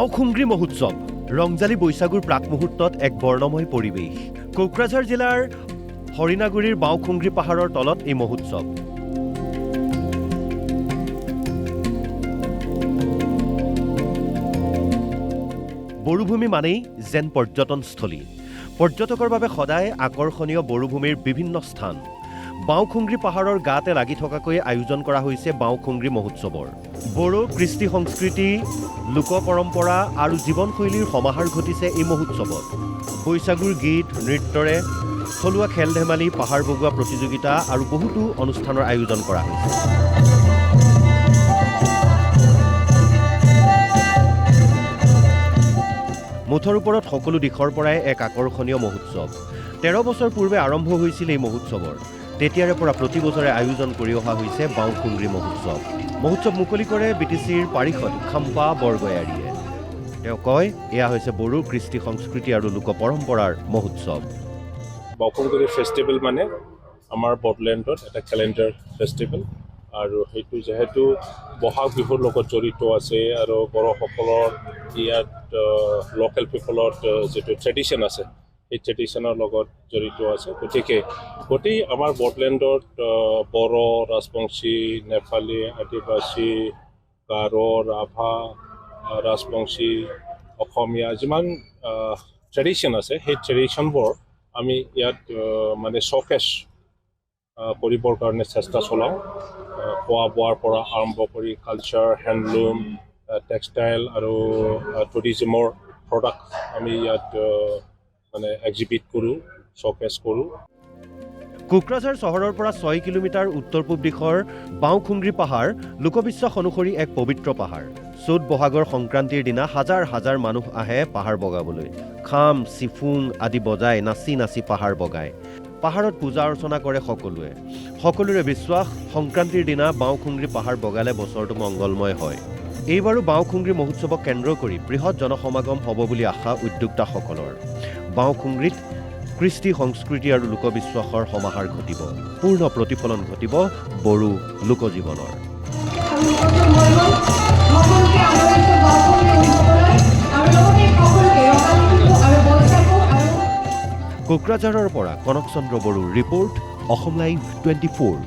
বাওখুংগ্ৰী মহোৎসৱ ৰংজালী বৈশাগুৰ প্ৰাক মুহূৰ্তত এক বৰ্ণময় পৰিৱেশ। কোকৰাঝাৰ জিলাৰ হৰিণাগুৰিৰ বাওখুংগ্ৰী পাহাৰৰ তলত এই মহোৎসৱ। বড়োভূমি মানেই যেন পৰ্যটনস্থলী। পৰ্যটকৰ বাবে সদায় আকৰ্ষণীয় বড়োভূমিৰ বিভিন্ন স্থান। বাওখুংগ্ৰী পাহাৰৰ গাতে লাগি থকাকৈ আয়োজন কৰা হৈছে বাওখুংগ্ৰী মহোৎসৱৰ। বড়ো কৃষ্টি সংস্কৃতি, লোক পৰম্পৰা আৰু জীৱনশৈলীৰ সমাহাৰ ঘটিছে এই মহোৎসৱত। বৈশাগুৰ গীত, নৃত্যৰে থলুৱা খেল ধেমালি, পাহাৰ বগোৱা প্ৰতিযোগিতা আৰু বহুতো অনুষ্ঠানৰ আয়োজন কৰা হৈছে। মুঠৰ ওপৰত সকলো দিশৰ পৰাই এক আকৰ্ষণীয় মহোৎসৱ। 13 বছৰ পূৰ্বে আৰম্ভ হৈছিল এই মহোৎসৱৰ। তেতিয়াৰে পৰা প্ৰতি বছৰে আয়োজন কৰি অহা হৈছে বাওখুংগ্ৰী মহোৎসৱ। মহোৎসৱ মুকলি কৰে বিটিচিৰ পাৰিষদ খাম্পা বৰগয়াৰীয়ে। তেওঁ কয়, এয়া হৈছে বড়ো কৃষ্টি সংস্কৃতি আৰু লোক পৰম্পৰাৰ মহোৎসৱ। বাওখুংগ্ৰী ফেষ্টিভেল মানে আমাৰ বড়োলেণ্ডত এটা কেলেণ্ডাৰ ফেষ্টিভেল, আৰু সেইটো যিহেতু বহাগ বিহুৰ লগত জড়িত আছে আৰু বড়োসকলৰ ইয়াত লোকেল পিপলৰ যিটো ট্ৰেডিশ্যন আছে সেই ট্ৰেডিশ্যনৰ লগত জড়িত আছে। গতিকে গোটেই আমাৰ বড়োলেণ্ডত বড়ো, ৰাজবংশী, নেপালী, আদিবাসী, গাৰো, ৰাভা, ৰাজবংশী, অসমীয়া যিমান ট্ৰেডিশ্যন আছে সেই ট্ৰেডিশ্যনবোৰ আমি ইয়াত মানে শ্ব'কেছ কৰিবৰ কাৰণে চেষ্টা চলাওঁ। খোৱা বোৱাৰ পৰা আৰম্ভ কৰি কালচাৰ, হেণ্ডলুম, টেক্সটাইল আৰু টুৰিজিমৰ প্ৰডাক্ট আমি ইয়াত মানে এক্সিবিট কৰোঁ, শ্ব'কেছ কৰোঁ। কোকৰাঝাৰ চহৰৰ পৰা 6 কিলোমিটাৰ উত্তৰ পূব দিশৰ বাওখুংগ্ৰী পাহাৰ লোকবিশ্বাস অনুসৰি এক পবিত্ৰ পাহাৰ। চ'ত বহাগৰ সংক্ৰান্তিৰ দিনা হাজাৰ হাজাৰ মানুহ আহে পাহাৰ বগাবলৈ। খাম, চিফুং আদি বজাই নাচি নাচি পাহাৰ বগায়। পাহাৰত পূজা অৰ্চনা কৰে সকলোৱে। সকলোৰে বিশ্বাস, সংক্ৰান্তিৰ দিনা বাওখুংগ্ৰী পাহাৰ বগালে বছৰটো মংগলময় হয়। এইবাৰো বাওখুংগ্ৰী মহোৎসৱক কেন্দ্ৰ কৰি বৃহৎ জনসমাগম হ'ব বুলি আশা উদ্যোক্তাসকলৰ। বাওখুংগ্ৰীত কৃষ্টি সংস্কৃতি আৰু লোকবিশ্বাসৰ সমাহাৰ ঘটিব। পূৰ্ণ প্ৰতিফলন ঘটিব বড়ো লোকজীৱনৰ। কোকৰাঝাৰৰ পৰা কনক চন্দ্ৰ বড়োৰ ৰিপৰ্ট, অসম লাইভ 24।